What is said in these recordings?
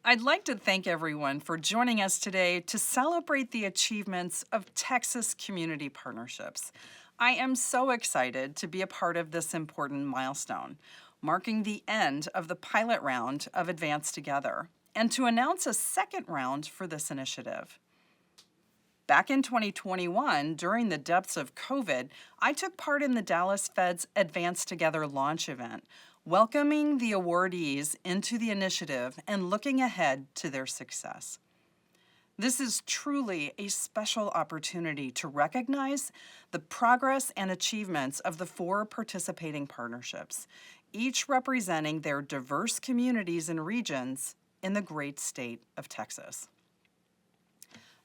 I'd like to thank everyone for joining us today to celebrate the achievements of Texas Community Partnerships. I am so excited to be a part of this important milestone, marking the end of the pilot round of Advance Together, and to announce a second round for this initiative. Back in 2021, during the depths of COVID, I took part in the Dallas Fed's Advance Together launch event, welcoming the awardees into the initiative and looking ahead to their success. This is truly a special opportunity to recognize the progress and achievements of the 4 participating partnerships, each representing their diverse communities and regions in the great state of Texas.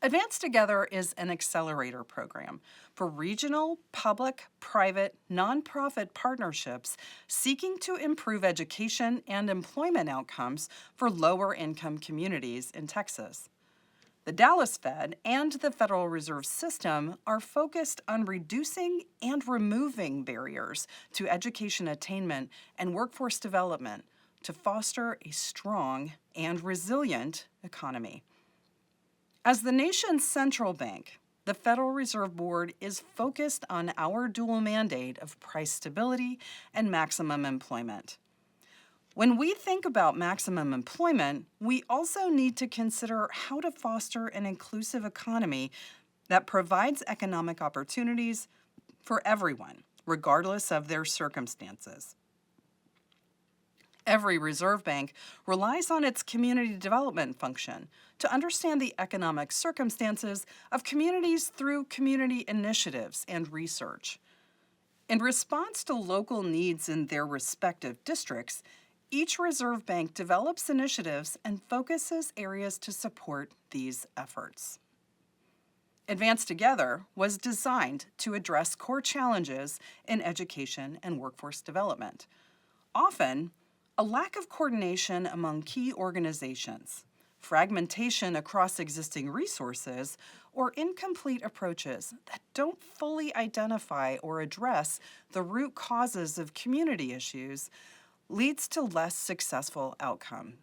Advance Together is an accelerator program for regional, public, private, nonprofit partnerships seeking to improve education and employment outcomes for lower-income communities in Texas. The Dallas Fed and the Federal Reserve System are focused on reducing and removing barriers to education attainment and workforce development to foster a strong and resilient economy. As the nation's central bank, the Federal Reserve Board is focused on our dual mandate of price stability and maximum employment. When we think about maximum employment, we also need to consider how to foster an inclusive economy that provides economic opportunities for everyone, regardless of their circumstances. Every reserve bank relies on its community development function to understand the economic circumstances of communities through community initiatives and research. In response to local needs in their respective districts, each reserve bank develops initiatives and focuses areas to support these efforts. Advance Together was designed to address core challenges in education and workforce development. Often, a lack of coordination among key organizations, fragmentation across existing resources, or incomplete approaches that don't fully identify or address the root causes of community issues leads to less successful outcomes.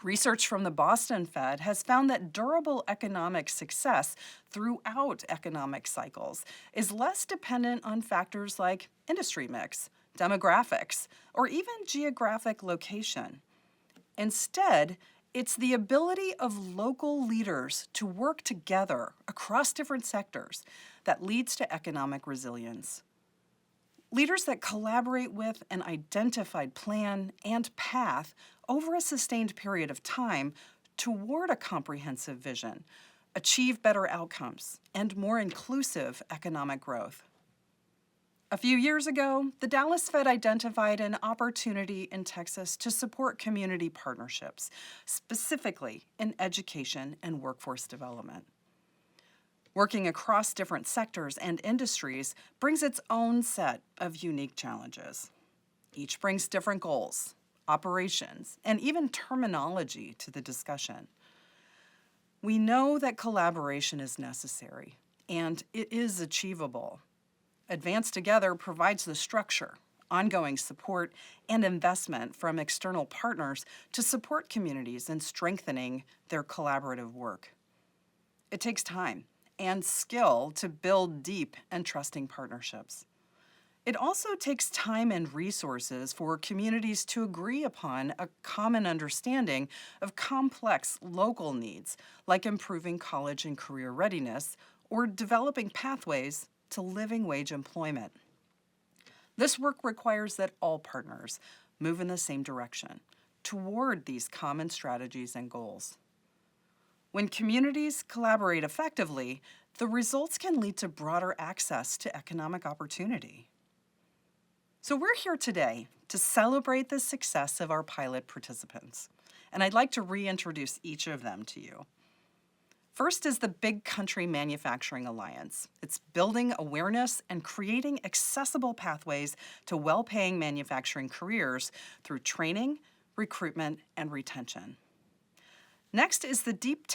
Research from the Boston Fed has found that durable economic success throughout economic cycles is less dependent on factors like industry mix, demographics, or even geographic location. Instead, it's the ability of local leaders to work together across different sectors that leads to economic resilience. Leaders that collaborate with an identified plan and path over a sustained period of time toward a comprehensive vision achieve better outcomes and more inclusive economic growth. A few years ago, the Dallas Fed identified an opportunity in Texas to support community partnerships, specifically in education and workforce development. Working across different sectors and industries brings its own set of unique challenges. Each brings different goals, operations, and even terminology to the discussion. We know that collaboration is necessary, and it is achievable. Advance Together provides the structure, ongoing support, and investment from external partners to support communities in strengthening their collaborative work. It takes time and skill to build deep and trusting partnerships. It also takes time and resources for communities to agree upon a common understanding of complex local needs, like improving college and career readiness or developing pathways to living wage employment. This work requires that all partners move in the same direction toward these common strategies and goals. When communities collaborate effectively, the results can lead to broader access to economic opportunity. So we're here today to celebrate the success of our pilot participants, and I'd like to reintroduce each of them to you. First is the Big Country Manufacturing Alliance. It's building awareness and creating accessible pathways to well-paying manufacturing careers through training, recruitment, and retention. Next is the Deep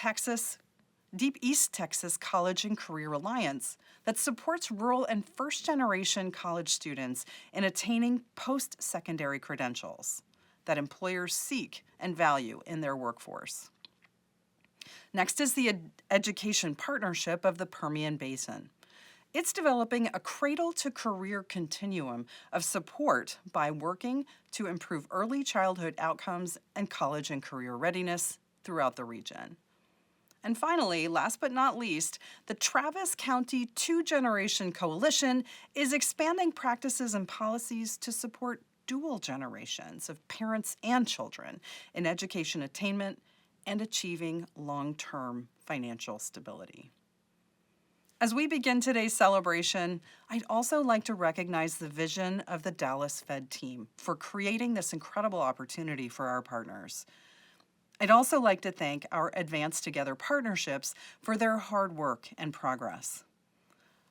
East Texas College and Career Alliance that supports rural and first-generation college students in attaining post-secondary credentials. that employers seek and value in their workforce. Next is the Education Partnership of the Permian Basin. It's developing a cradle-to-career continuum of support by working to improve early childhood outcomes and college and career readiness throughout the region. And finally, last but not least, the Travis County Two-Generation Coalition is expanding practices and policies to support dual generations of parents and children in education attainment and achieving long-term financial stability. As we begin today's celebration, I'd also like to recognize the vision of the Dallas Fed team for creating this incredible opportunity for our partners. I'd also like to thank our Advance Together partnerships for their hard work and progress.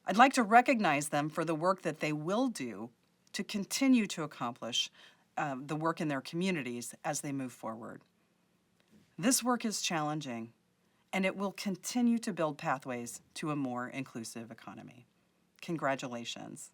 I'd like to recognize them for the work that they will do to continue to accomplish the work in their communities as they move forward. This work is challenging, and it will continue to build pathways to a more inclusive economy. Congratulations.